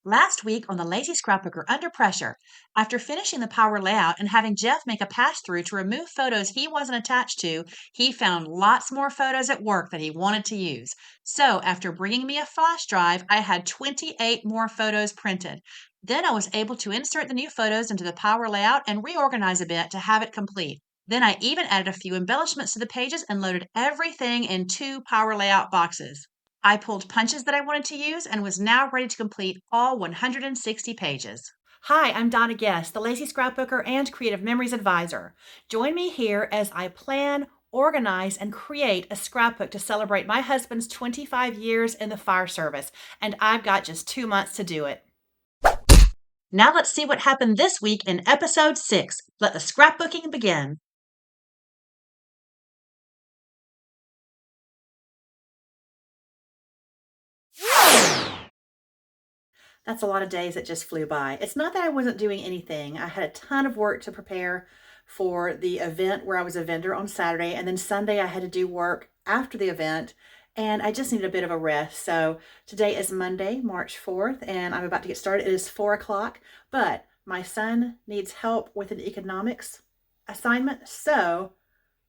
Last week on the Lazy Scrapbooker Under Pressure, after finishing the power layout and having Jeff make a pass-through to remove photos he wasn't attached to, he found lots more photos at work that he wanted to use. So after bringing me a flash drive, I had 28 more photos printed. Then I was able to insert the new photos into the power layout and reorganize a bit to have it complete. Then I even added a few embellishments to the pages and loaded everything in 2 power layout boxes. I pulled punches that I wanted to use and was now ready to complete all 160 pages. Hi, I'm Donna Guest, the Lazy Scrapbooker and Creative Memories Advisor. Join me here as I plan, organize, and create a scrapbook to celebrate my husband's 25 years in the fire service, and I've got just 2 months to do it. Now let's see what happened this week in episode 6. Let the scrapbooking begin. That's a lot of days that just flew by. It's not that I wasn't doing anything. I had a ton of work to prepare for the event where I was a vendor on Saturday, and then Sunday I had to do work after the event, and I just needed a bit of a rest. So today is Monday, March 4th, and I'm about to get started. It is 4 o'clock, but my son needs help with an economics assignment, so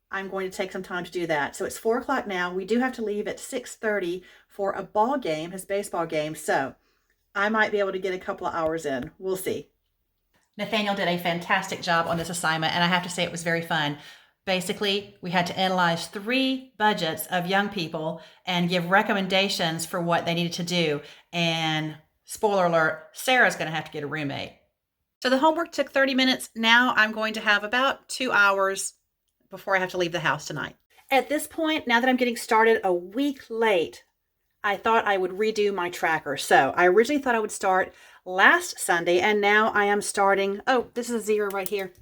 I'm going to take some time to do that. So it's 4 o'clock now. We do have to leave at 6:30 for a ball game, his baseball game, so I might be able to get a couple of hours in. We'll see. Nathaniel did a fantastic job on this assignment, and I have to say it was very fun. Basically, we had to analyze 3 budgets of young people and give recommendations for what they needed to do. And spoiler alert, Sarah's going to have to get a roommate. So the homework took 30 minutes. Now I'm going to have about 2 hours before I have to leave the house tonight. At this point, now that I'm getting started a week late, I thought I would redo my tracker. So I originally thought I would start last Sunday, and now I am starting, this is a 0 right here,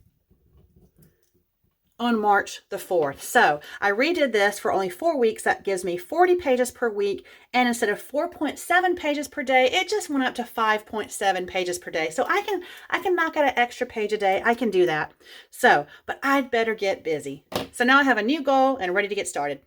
on March the 4th. So I redid this for only 4 weeks. That gives me 40 pages per week. And instead of 4.7 pages per day, it just went up to 5.7 pages per day. So I can knock out an extra page a day. I can do that. So, but I'd better get busy. So now I have a new goal and ready to get started.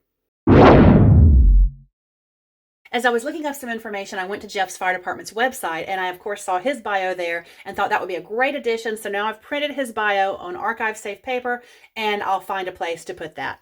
As I was looking up some information, I went to Jeff's fire department's website, and I, of course, saw his bio there and thought that would be a great addition. So now I've printed his bio on archive safe paper, and I'll find a place to put that.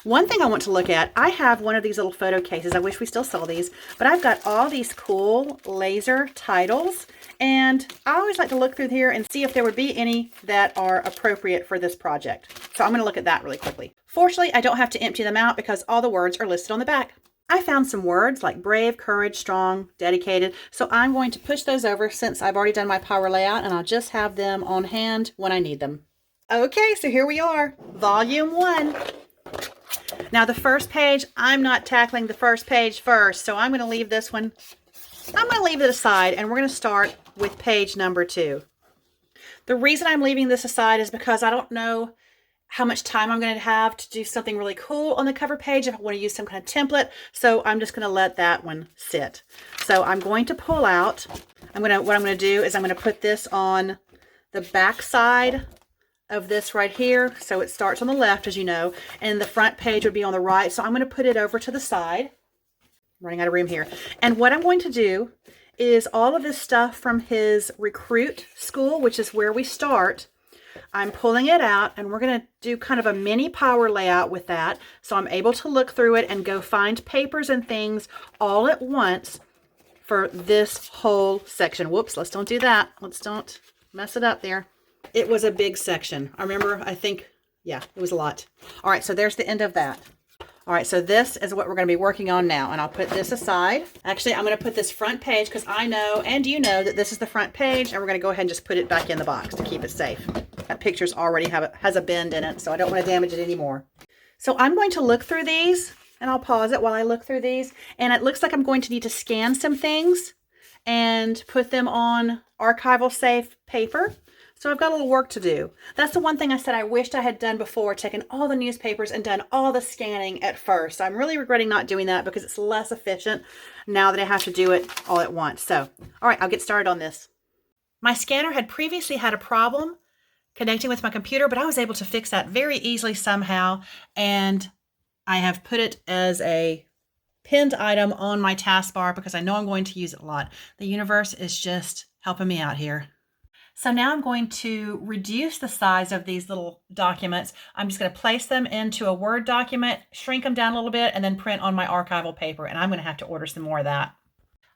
One thing I want to look at, I have one of these little photo cases. I wish we still sell these, but I've got all these cool laser titles, and I always like to look through here and see if there would be any that are appropriate for this project. So I'm going to look at that really quickly. Fortunately, I don't have to empty them out because all the words are listed on the back. I found some words like brave, courage, strong, dedicated, so I'm going to push those over since I've already done my power layout, and I'll just have them on hand when I need them. Okay, so here we are, volume 1. Now the first page, I'm not tackling the first page first, so I'm going to leave this one, I'm going to leave it aside, and we're going to start with page number 2. The reason I'm leaving this aside is because I don't know how much time I'm going to have to do something really cool on the cover page if I want to use some kind of template. So I'm just going to let that one sit. So I'm going to pull out, what I'm going to do is I'm going to put this on the back side of this right here. So it starts on the left, as you know, and the front page would be on the right. So I'm going to put it over to the side. I'm running out of room here. And what I'm going to do is all of this stuff from his recruit school, which is where we start, I'm pulling it out, and we're going to do kind of a mini power layout with that. So I'm able to look through it and go find papers and things all at once for this whole section. Whoops, let's don't do that. Let's don't mess it up there. It was a big section. Yeah, it was a lot. All right, so there's the end of that. All right, so this is what we're going to be working on now, and I'll put this aside. Actually, I'm going to put this front page because I know, and you know, that this is the front page, and we're going to go ahead and just put it back in the box to keep it safe. That picture's already has a bend in it, so I don't want to damage it anymore. So I'm going to look through these, and I'll pause it while I look through these, and it looks like I'm going to need to scan some things and put them on archival safe paper. So I've got a little work to do. That's the one thing I said I wished I had done before, taken all the newspapers and done all the scanning at first. I'm really regretting not doing that because it's less efficient now that I have to do it all at once. So, all right, I'll get started on this. My scanner had previously had a problem connecting with my computer, but I was able to fix that very easily somehow. And I have put it as a pinned item on my taskbar because I know I'm going to use it a lot. The universe is just helping me out here. So now I'm going to reduce the size of these little documents. I'm just going to place them into a Word document, shrink them down a little bit, and then print on my archival paper. And I'm going to have to order some more of that.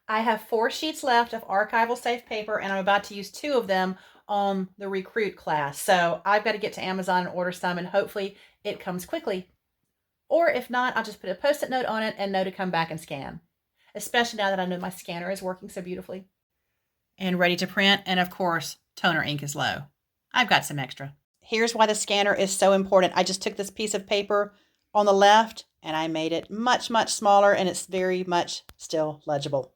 I have 4 sheets left of archival safe paper, and I'm about to use 2 of them on the recruit class. So I've got to get to Amazon and order some, and hopefully it comes quickly. Or if not, I'll just put a Post-it note on it and know to come back and scan, especially now that I know my scanner is working so beautifully. And ready to print, and of course, toner ink is low. I've got some extra. Here's why the scanner is so important. I just took this piece of paper on the left and I made it much, much smaller, and it's very much still legible.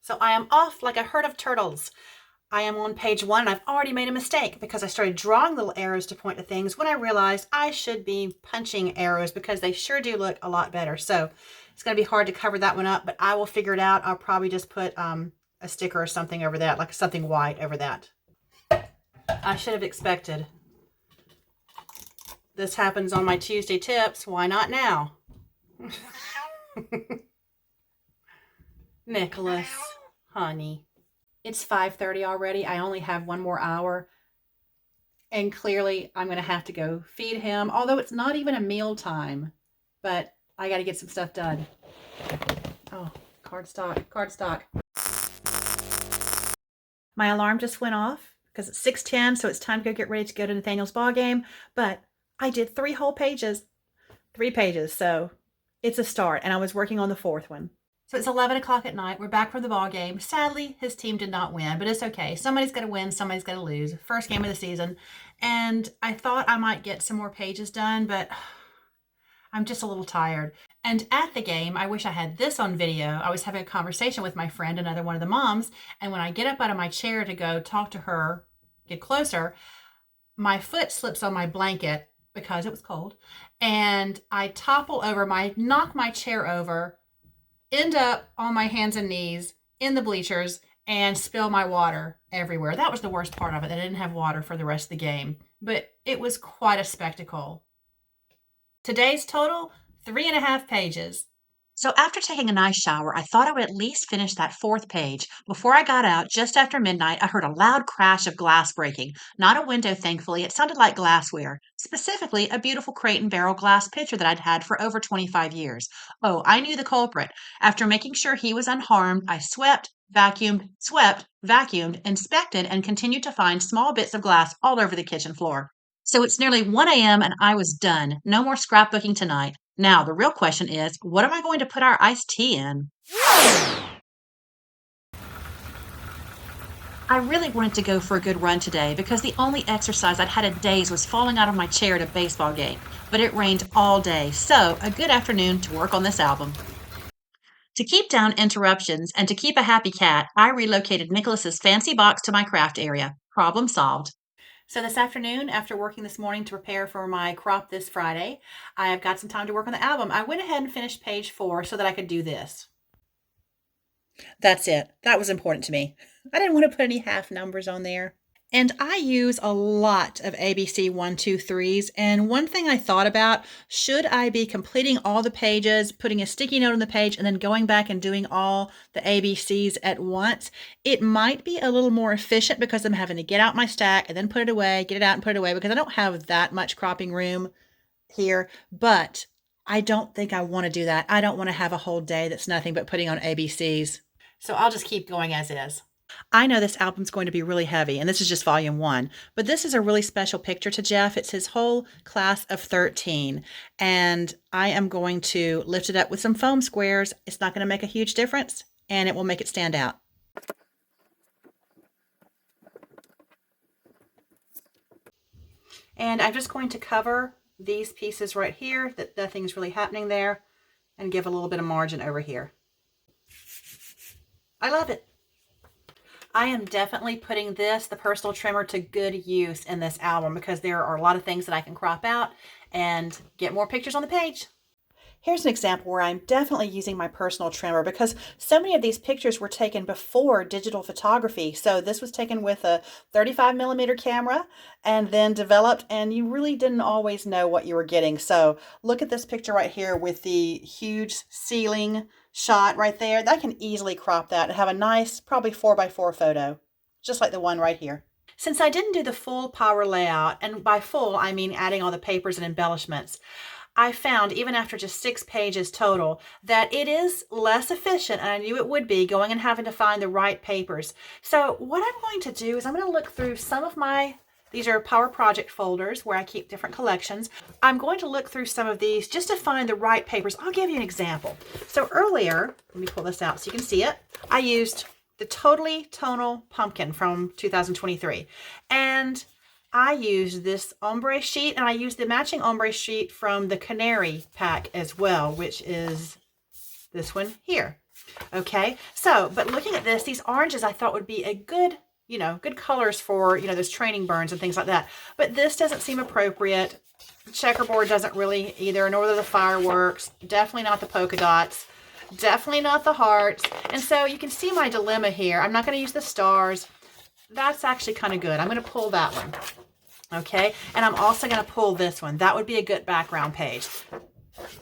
So I am off like a herd of turtles. I am on page 1 and I've already made a mistake because I started drawing little arrows to point to things when I realized I should be punching arrows because they sure do look a lot better. So it's going to be hard to cover that one up, but I will figure it out. I'll probably just put a sticker or something over that, like something white over that. I should have expected. This happens on my Tuesday tips. Why not now? Nicholas, honey. It's 5:30 already. I only have 1 more hour. And clearly I'm going to have to go feed him, although it's not even a meal time. But I got to get some stuff done. Oh, cardstock. My alarm just went off because it's 6:10, so it's time to go get ready to go to Nathaniel's ball game. But I did 3 whole pages. 3 pages, so it's a start. And I was working on the 4th one. So it's 11 o'clock at night. We're back from the ball game. Sadly, his team did not win, but it's okay. Somebody's going to win. Somebody's going to lose. First game of the season. And I thought I might get some more pages done, but I'm just a little tired. And at the game, I wish I had this on video. I was having a conversation with my friend, another one of the moms. And when I get up out of my chair to go talk to her, get closer, my foot slips on my blanket because it was cold. And I topple over, knock my chair over, end up on my hands and knees in the bleachers and spill my water everywhere. That was the worst part of it. I didn't have water for the rest of the game, but it was quite a spectacle. Today's total, 3.5 pages. So after taking a nice shower, I thought I would at least finish that 4th page. Before I got out, just after midnight, I heard a loud crash of glass breaking. Not a window, thankfully. It sounded like glassware, specifically a beautiful crate and barrel glass pitcher that I'd had for over 25 years. Oh, I knew the culprit. After making sure he was unharmed, I swept, vacuumed, inspected, and continued to find small bits of glass all over the kitchen floor. So it's nearly 1 a.m. and I was done. No more scrapbooking tonight. Now, the real question is, what am I going to put our iced tea in? I really wanted to go for a good run today because the only exercise I'd had in days was falling out of my chair at a baseball game, but it rained all day, so a good afternoon to work on this album. To keep down interruptions and to keep a happy cat, I relocated Nicholas's fancy box to my craft area. Problem solved. So this afternoon, after working this morning to prepare for my crop this Friday, I have got some time to work on the album. I went ahead and finished page 4 so that I could do this. That's it. That was important to me. I didn't want to put any half numbers on there. And I use a lot of ABC 1, 2, 3s. And one thing I thought about, should I be completing all the pages, putting a sticky note on the page, and then going back and doing all the ABCs at once? It might be a little more efficient because I'm having to get out my stack and then put it away, get it out and put it away because I don't have that much cropping room here. But I don't think I want to do that. I don't want to have a whole day that's nothing but putting on ABCs. So I'll just keep going as is. I know this album's going to be really heavy, and this is just volume 1, but this is a really special picture to Jeff. It's his whole class of 13, and I am going to lift it up with some foam squares. It's not going to make a huge difference, and it will make it stand out. And I'm just going to cover these pieces right here, that nothing's really happening there, and give a little bit of margin over here. I love it. I am definitely putting the personal trimmer, to good use in this album because there are a lot of things that I can crop out and get more pictures on the page. Here's an example where I'm definitely using my personal trimmer because so many of these pictures were taken before digital photography. So this was taken with a 35mm camera and then developed, and you really didn't always know what you were getting. So look at this picture right here with the huge ceiling shot right there. I can easily crop that and have a nice, probably 4x4 photo, just like the one right here. Since I didn't do the full power layout, and by full I mean adding all the papers and embellishments, I found, even after just 6 pages total, that it is less efficient, and I knew it would be, going and having to find the right papers. So what I'm going to do is I'm going to look through some of these are Power Project folders where I keep different collections. I'm going to look through some of these just to find the right papers. I'll give you an example. So earlier, let me pull this out so you can see it, I used the Totally Tonal Pumpkin from 2023. And I used this ombre sheet, and I used the matching ombre sheet from the Canary pack as well, which is this one here. Okay, so, but looking at this, these oranges I thought would be a good, good colors for, those training burns and things like that. But this doesn't seem appropriate. The checkerboard doesn't really either, nor the fireworks, definitely not the polka dots, definitely not the hearts. And so you can see my dilemma here. I'm not going to use the stars. That's actually kind of good. I'm going to pull that one. Okay, and I'm also going to pull this one. That would be a good background page.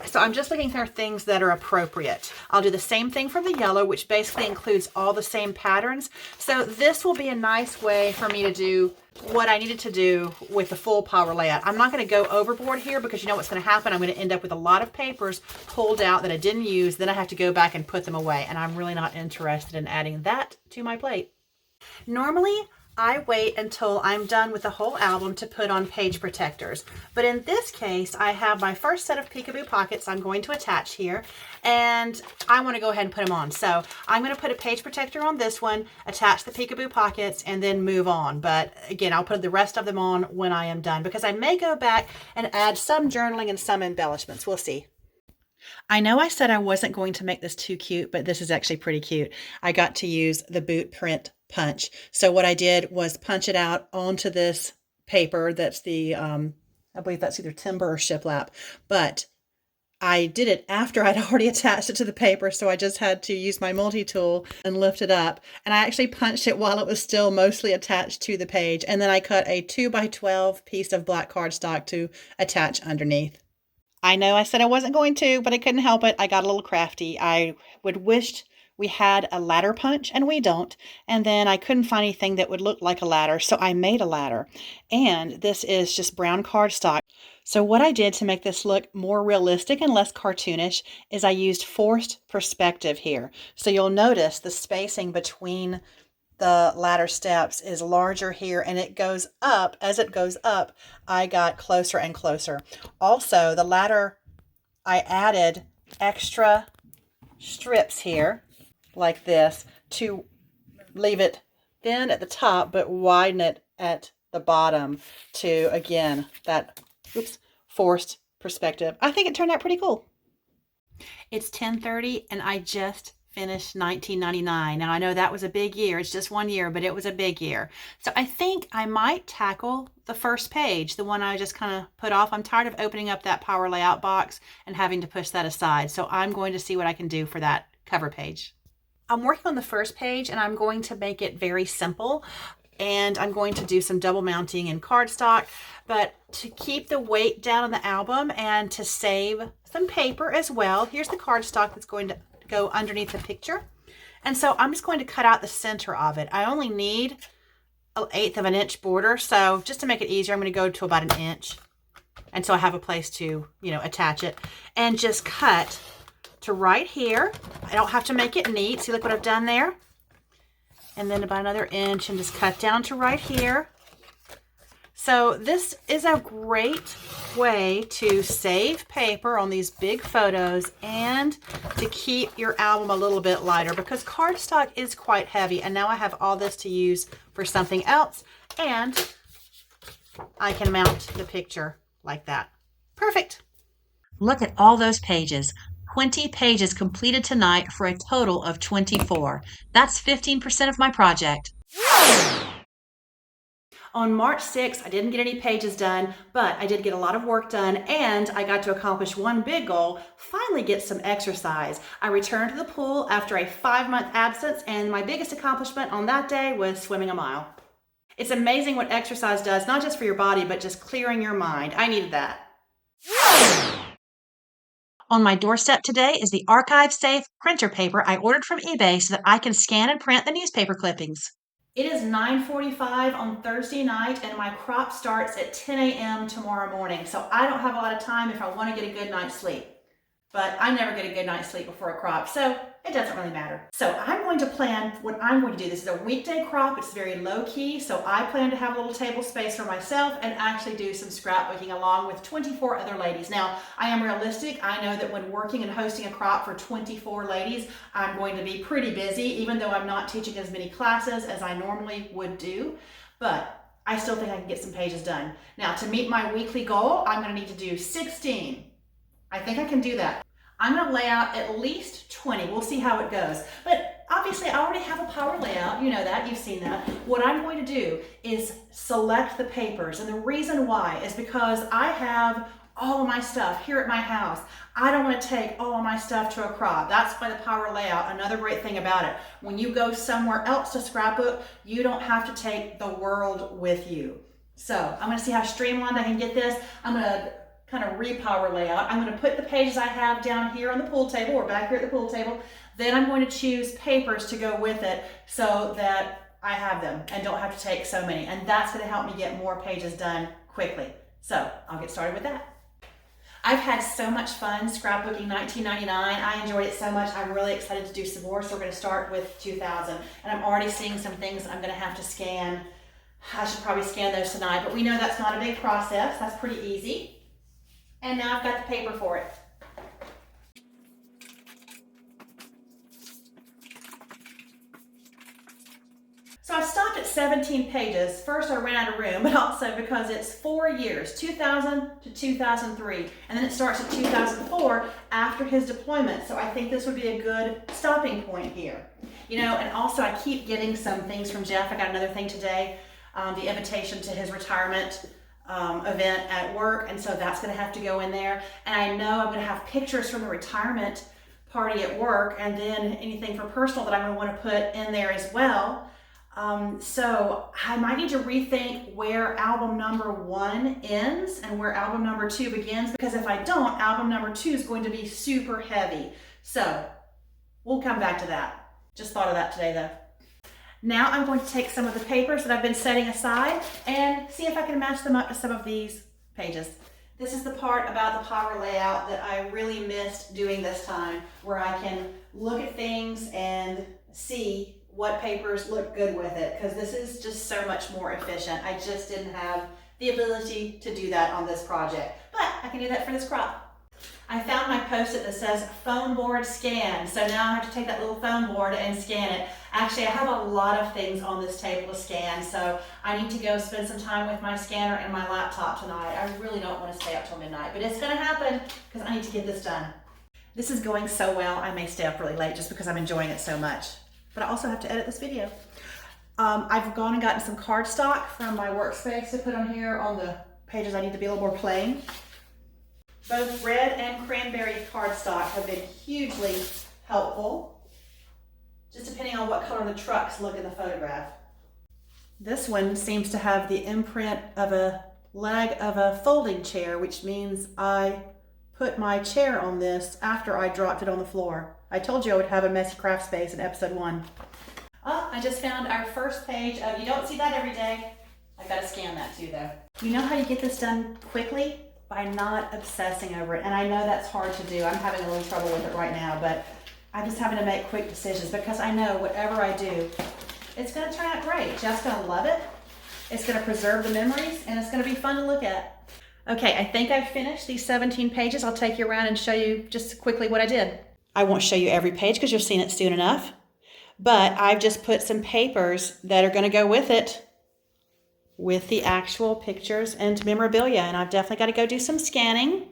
So I'm just looking for things that are appropriate. I'll do the same thing for the yellow, which basically includes all the same patterns. So this will be a nice way for me to do what I needed to do with the full power layout. I'm not going to go overboard here because you know what's going to happen. I'm going to end up with a lot of papers pulled out that I didn't use. Then I have to go back and put them away. And I'm really not interested in adding that to my plate. Normally, I wait until I'm done with the whole album to put on page protectors. But in this case, I have my first set of peekaboo pockets I'm going to attach here, and I want to go ahead and put them on. So I'm going to put a page protector on this one, attach the peekaboo pockets, and then move on. But again, I'll put the rest of them on when I am done because I may go back and add some journaling and some embellishments. We'll see. I know I said I wasn't going to make this too cute, but this is actually pretty cute. I got to use the boot print punch. So what I did was punch it out onto this paper. That's the, I believe that's either timber or shiplap, but I did it after I'd already attached it to the paper. So I just had to use my multi-tool and lift it up. And I actually punched it while it was still mostly attached to the page. And then I cut a 2x12 piece of black cardstock to attach underneath. I know I said I wasn't going to, but I couldn't help it. I got a little crafty. I would wish we had a ladder punch, and we don't. And then I couldn't find anything that would look like a ladder, so I made a ladder. And this is just brown cardstock. So what I did to make this look more realistic and less cartoonish is I used forced perspective here. So you'll notice the spacing between the ladder steps is larger here, and it goes up. As it goes up, I got closer and closer. Also, the ladder, I added extra strips here like this to leave it thin at the top but widen it at the bottom to, again, that forced perspective. I think it turned out pretty cool. It's 10:30 and I just finished 1999. Now I know that was a big year. It's just 1 year, but it was a big year. So I think I might tackle the first page, the one I just kind of put off. I'm tired of opening up that power layout box and having to push that aside. So I'm going to see what I can do for that cover page. I'm working on the first page and I'm going to make it very simple. And I'm going to do some double mounting in cardstock, but to keep the weight down on the album and to save some paper as well, here's the cardstock that's going to go underneath the picture. And so I'm just going to cut out the center of it. I only need 1/8 of an inch border. So just to make it easier, I'm going to go to about 1 inch. And so I have a place to, attach it and just cut to right here. I don't have to make it neat. See, look what I've done there. And then about another inch and just cut down to right here. So this is a great way to save paper on these big photos and to keep your album a little bit lighter because cardstock is quite heavy. And now I have all this to use for something else, and I can mount the picture like that. Perfect. Look at all those pages. 20 pages completed tonight for a total of 24. That's 15% of my project. On March 6th, I didn't get any pages done, but I did get a lot of work done, and I got to accomplish one big goal, finally get some exercise. I returned to the pool after a 5-month absence, and my biggest accomplishment on that day was swimming a mile. It's amazing what exercise does, not just for your body, but just clearing your mind. I needed that. On my doorstep today is the archive-safe printer paper I ordered from eBay so that I can scan and print the newspaper clippings. It is 9:45 on Thursday night, and my crop starts at 10 a.m. tomorrow morning, so I don't have a lot of time if I want to get a good night's sleep. But I never get a good night's sleep before a crop, so it doesn't really matter. So I'm going to plan what I'm going to do. This is a weekday crop. It's very low key, so I plan to have a little table space for myself and actually do some scrapbooking along with 24 other ladies. Now, I am realistic. I know that when working and hosting a crop for 24 ladies, I'm going to be pretty busy, even though I'm not teaching as many classes as I normally would do. But I still think I can get some pages done. Now, to meet my weekly goal, I'm going to need to do 16. I think I can do that. I'm going to lay out at least 20. We'll see how it goes. But obviously, I already have a power layout. You know that. You've seen that. What I'm going to do is select the papers. And the reason why is because I have all of my stuff here at my house. I don't want to take all of my stuff to a crop. That's by the power layout. Another great thing about it. When you go somewhere else to scrapbook, you don't have to take the world with you. So I'm going to see how streamlined I can get this. I'm going to kind of repower layout. I'm going to put the pages I have down here on the pool table, or back here at the pool table. Then I'm going to choose papers to go with it so that I have them and don't have to take so many. And that's going to help me get more pages done quickly. So I'll get started with that. I've had so much fun scrapbooking 1999. I enjoyed it so much. I'm really excited to do some more. So we're going to start with 2000. And I'm already seeing some things I'm going to have to scan. I should probably scan those tonight, but we know that's not a big process. That's pretty easy. And now I've got the paper for it. So I stopped at 17 pages. First I ran out of room, but also because it's 4 years, 2000 to 2003. And then it starts at 2004 after his deployment. So I think this would be a good stopping point here. You know, and also I keep getting some things from Jeff. I got another thing today, the invitation to his retirement event at work, and so that's going to have to go in there. And I know I'm going to have pictures from the retirement party at work, and then anything for personal that I'm going to want to put in there as well. So I might need to rethink where album number 1 ends and where album number 2 begins, because if I don't, album number 2 is going to be super heavy. So we'll come back to that. Just thought of that today though. Now I'm going to take some of the papers that I've been setting aside and see if I can match them up to some of these pages. This is the part about the power layout that I really missed doing this time, where I can look at things and see what papers look good with it, because this is just so much more efficient. I just didn't have the ability to do that on this project, but I can do that for this crop. I found my post-it that says phone board scan. So now I have to take that little phone board and scan it. Actually, I have a lot of things on this table to scan, so I need to go spend some time with my scanner and my laptop tonight. I really don't want to stay up till midnight, but it's going to happen because I need to get this done. This is going so well, I may stay up really late just because I'm enjoying it so much. But I also have to edit this video. I've gone and gotten some cardstock from my workspace to put on here on the pages I need to be a little more plain. Both red and cranberry cardstock have been hugely helpful, just depending on what color the trucks look in the photograph. This one seems to have the imprint of a leg of a folding chair, which means I put my chair on this after I dropped it on the floor. I told you I would have a messy craft space in episode 1. Oh, I just found our first page of You Don't See That Every Day. I gotta scan that too though. You know how you get this done quickly? By not obsessing over it. And I know that's hard to do. I'm having a little trouble with it right now, but I'm just having to make quick decisions because I know whatever I do, it's going to turn out great. Jeff's going to love it. It's going to preserve the memories, and it's going to be fun to look at. Okay, I think I've finished these 17 pages. I'll take you around and show you just quickly what I did. I won't show you every page because you've seen it soon enough, but I've just put some papers that are going to go with it, with the actual pictures and memorabilia. And I've definitely got to go do some scanning.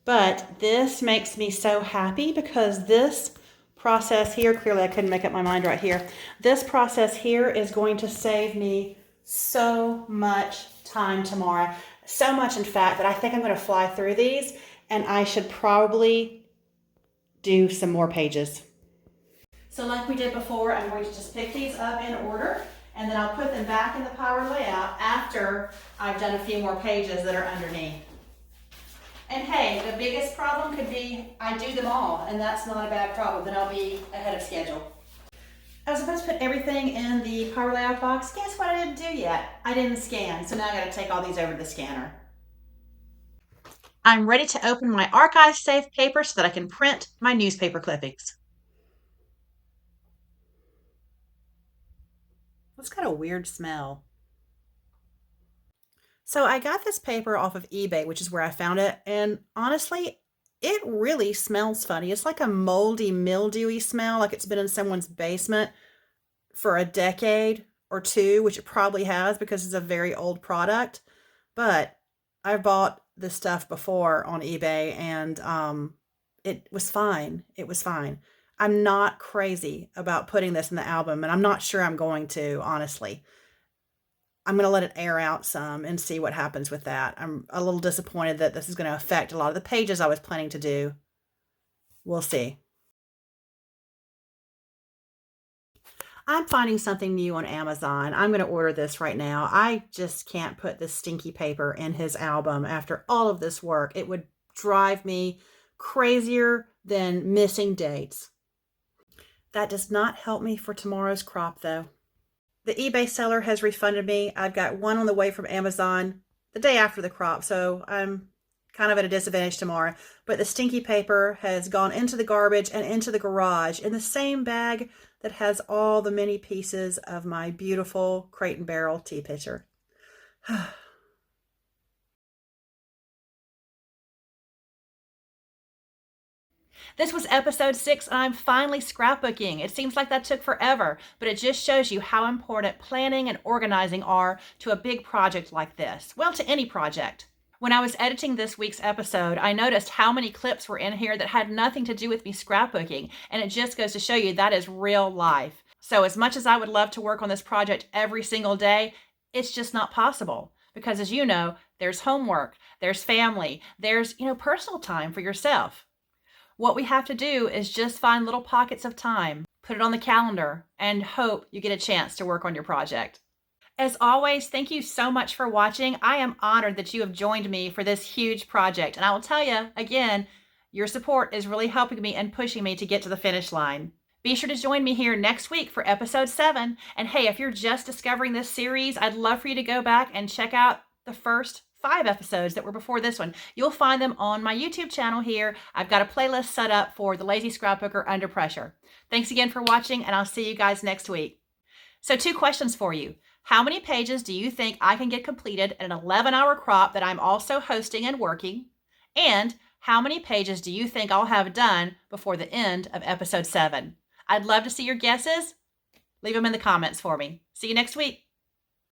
But this makes me so happy because this process here, clearly I couldn't make up my mind right here. This process here is going to save me so much time tomorrow. So much, in fact, that I think I'm going to fly through these and I should probably do some more pages. So like we did before, I'm going to just pick these up in order and then I'll put them back in the power layout after I've done a few more pages that are underneath. And hey, the biggest problem could be I do them all, and that's not a bad problem. Then I'll be ahead of schedule. I was supposed to put everything in the power layout box. Guess what I didn't do yet? I didn't scan, so now I gotta take all these over to the scanner. I'm ready to open my archive safe paper so that I can print my newspaper clippings. That's got a weird smell. So I got this paper off of eBay, which is where I found it, and honestly, it really smells funny. It's like a moldy, mildewy smell, like it's been in someone's basement for a decade or two, which it probably has because it's a very old product. But I've bought this stuff before on eBay and it was fine. It was fine. I'm not crazy about putting this in the album, and I'm not sure I'm going to, honestly. I'm going to let it air out some and see what happens with that. I'm a little disappointed that this is going to affect a lot of the pages I was planning to do. We'll see. I'm finding something new on Amazon. I'm going to order this right now. I just can't put this stinky paper in his album after all of this work. It would drive me crazier than missing dates. That does not help me for tomorrow's crop, though. The eBay seller has refunded me. I've got one on the way from Amazon the day after the crop, so I'm kind of at a disadvantage tomorrow. But the stinky paper has gone into the garbage and into the garage in the same bag that has all the many pieces of my beautiful Crate and Barrel tea pitcher. This was episode 6, and I'm finally scrapbooking. It seems like that took forever, but it just shows you how important planning and organizing are to a big project like this. Well, to any project. When I was editing this week's episode, I noticed how many clips were in here that had nothing to do with me scrapbooking, and it just goes to show you that is real life. So as much as I would love to work on this project every single day, it's just not possible. Because as you know, there's homework, there's family, there's, personal time for yourself. What we have to do is just find little pockets of time, put it on the calendar, and hope you get a chance to work on your project. As always, thank you so much for watching. I am honored that you have joined me for this huge project. And I will tell you, again, your support is really helping me and pushing me to get to the finish line. Be sure to join me here next week for episode 7. And hey, if you're just discovering this series, I'd love for you to go back and check out the first 5 episodes that were before this one. You'll find them on my YouTube channel here. I've got a playlist set up for the Lazy Scrapbooker Under Pressure. Thanks again for watching, and I'll see you guys next week. So 2 questions for you. How many pages do you think I can get completed in an 11-hour crop that I'm also hosting and working? And how many pages do you think I'll have done before the end of episode 7? I'd love to see your guesses. Leave them in the comments for me. See you next week.